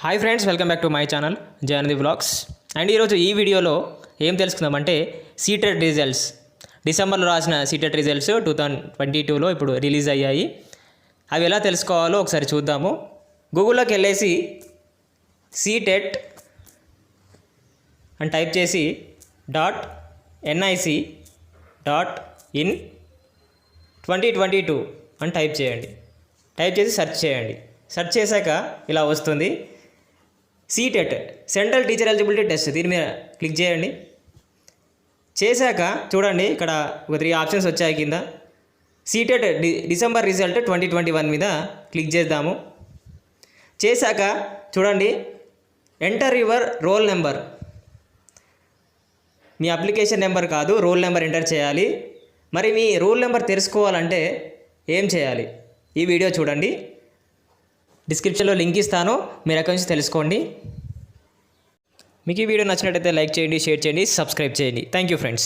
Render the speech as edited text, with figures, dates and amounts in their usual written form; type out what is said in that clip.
Hi friends, welcome back to my channel Jayanidhi vlogs. And ఈరోజు ఈ వీడియోలో ఏం తెలుసుకుందామంటే సీటెట్ రిజల్ట్స్, డిసెంబర్లో రాసిన సీటెట్ రిజల్ట్స్ 2022లో ఇప్పుడు రిలీజ్ అయ్యాయి. అవి ఎలా తెలుసుకోవాలో ఒకసారి చూద్దాము. గూగుల్లోకి వెళ్ళేసి సీటెట్ అని టైప్ చేసి .nic.in 2022 అని టైప్ చేయండి. టైప్ చేసి సెర్చ్ చేయండి. సెర్చ్ చేశాక ఇలా వస్తుంది CTET central teacher eligibility test. దీని మీద క్లిక్ చేయండి. చేశాక చూడండి ఇక్కడ ఒక 3 ఆప్షన్స్ వచ్చాయి కింద. సీటెట్ డిసెంబర్ రిజల్ట్ 2021 మీద క్లిక్ చేద్దాము. చేశాక చూడండి enter your roll number. Me application number కాదు, రోల్ నెంబర్ ఎంటర్ చేయాలి. మరి మీ రోల్ నెంబర్ తెలుసుకోవాలంటే ఏం చేయాలి? ఈ వీడియో చూడండి. డిస్క్రిప్షన్లో లింక్ ఇస్తాను, మీరు అక్కడి నుంచి తెలుసుకోండి. మీకు ఈ వీడియో నచ్చినట్టయితే లైక్ చేయండి, షేర్ చేయండి, సబ్స్క్రైబ్ చేయండి. Thank you friends.